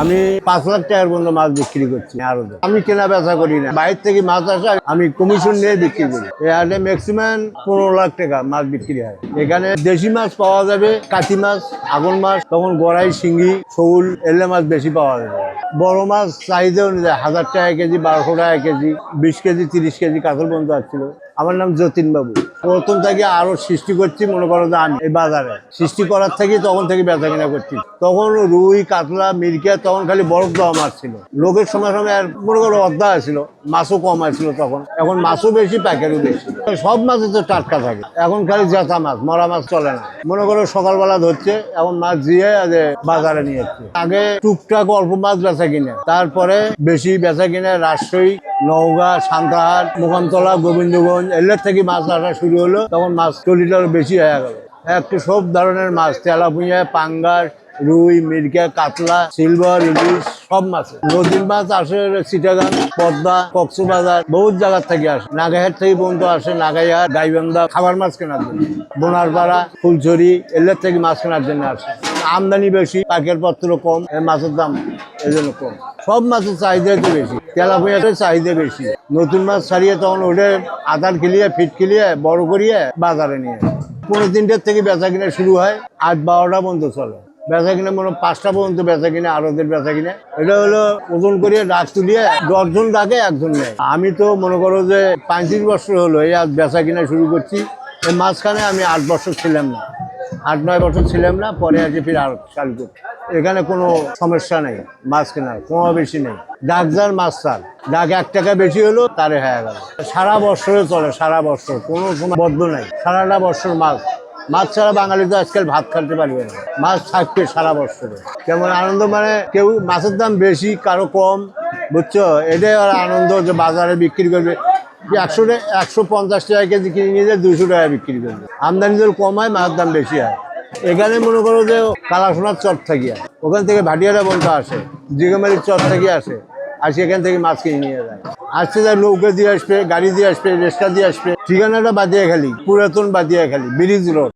আমি 5 লাখ টাকার পর্যন্ত মাছ বিক্রি করছি আরো। আমি কেনা বেচা করি না, বাইরে থেকে মাছ আসে আমি কমিশন নিয়ে বিক্রি করি। এই হাটে ম্যাক্সিমাম 15 লাখ টাকা মাছ বিক্রি হয়। এখানে দেশি মাছ পাওয়া যাবে, কাঠি মাছ, আগুন মাছ, তখন গড়াই, শিঙ্গি, শৌল, এলে মাছ বেশি পাওয়া যাবে। বড় মাছ চাহিদা অনুযায়ী 1000 টাকা কেজি, 1200 টাকা কেজি, 20 কেজি, 30 কেজি কাতল পর্যন্ত আসছিল। আমার নাম যতীন বাবু। প্রথম থেকে আরো সৃষ্টি করছি, মনে করো যে আমি এই বাজারে সৃষ্টি করার থেকে তখন থেকে বেচা কিনা করছি। তখন রুই, কাতলা, মিরকা তখন খালি বরফ দেওয়া মাছ ছিল। লোকের সময় সময় আর মনে করো অর্ধা ছিল, মাছও কম আসছিল তখন। এখন মাছও বেশি, প্যাকেটও বেশি। সব মাছই তো টাটকা থাকে। এখন খালি জেতা মাছ, মরা মাছ চলে না। মনে করো সকালবেলা ধরছে, এখন মাছ দিয়ে বাজারে নিয়ে যাচ্ছে। আগে টুকটাক অল্প মাছ বেচা কিনে, তারপরে বেশি বেচা কিনে রাজশাহী, নওগাঁ, সান্তাহাট, মোকামতলা, গোবিন্দগঞ্জ এলের থেকে মাছ আসা শুরু হলো। তখন মাছ চল্লিটার বেশি হয়ে গেল। একটু সব ধরনের মাছ, তেলাপুঁয়া, পাঙ্গাস, রুই, মিরকা, কাতলা, সিলভার, ইলিশ সব মাছ। নদীর মাছ আসে চিটাগাং, পদ্মা, কক্সবাজার, বহুত জায়গার থেকে আসে। নাগাইহাট থেকে পর্যন্ত আসে, নাগাইহাট, গাইবান্ধা খাবার মাছ কেনার জন্য। বোনারপাড়া, ফুলছড়ি এলের থেকে মাছ কেনার জন্য আসে। আমদানি বেশি, পাকের পত্র কম, মাছের দাম এই জন্য কম। সব মাছের চাহিদা তো বেশি, তেলাপিয়াটার চাহিদা বেশি। নতুন মাছ ছাড়িয়ে তখন ওঠে আধার খেলিয়ে, ফিট খেলিয়ে, বড় করিয়ে বাজারে নিয়ে 3:30 থেকে বেচা কিনা শুরু হয়, 8-12টা পর্যন্ত চলে। বেচা কিনা মনে 5টা পর্যন্ত বেচা কিনা, আরোদের বেচা কিনা। এটা হলো ওজন করিয়ে ডাক তুলিয়ে 10 জন ডাকে 1 জন নেয়। আমি তো মনে করো যে 35 বছর হলো এই আজ বেচা কিনা শুরু করছি। এই মাঝখানে আমি 8 বছর ছিলাম না, 8-9 বছর ছিলাম না, পরে আজকে ফিরে আর চালু করছি। এখানে কোনো সমস্যা নেই, মাছ কেনার কম বেশি নেই। ডাক যার মাছ চাল, ডাক 1 টাকা বেশি হলো তারে হয়ে গেল। সারা বছরে চলে, সারা বছর কোনো সময় বদ্ধ নাই। সারাটা বছর মাছ, মাছ ছাড়া বাঙালি তো আজকাল ভাত খাইতে পারবে না। মাছ থাকবে সারা বছরে। কেমন আনন্দ, মানে কেউ মাছের দাম বেশি, কারো কম, বুঝছো? এটাই আর আনন্দ যে বাজারে বিক্রি করবে। 150 টাকা কেজি কিনে নিয়ে যায় 200 টাকা বিক্রি করবে। আমদানি যদি কম হয়, মাছের দাম বেশি হয়। এখানে মনে করো যে কালাসোনার চর থেকে ওখান থেকে ভাটিয়ারা বলতে আসে, জিগামারির চর থেকে আসে, আর সেখান থেকে মাছ কিনে নিয়ে যায়। আসতে যায় নৌকা দিয়ে আসবে, গাড়ি দিয়ে আসবে, রেস্কা দিয়ে আসবে। ঠিকানাটা বাদিয়াখালী, পুরাতন বাদিয়াখালী, ব্রিজ রোড।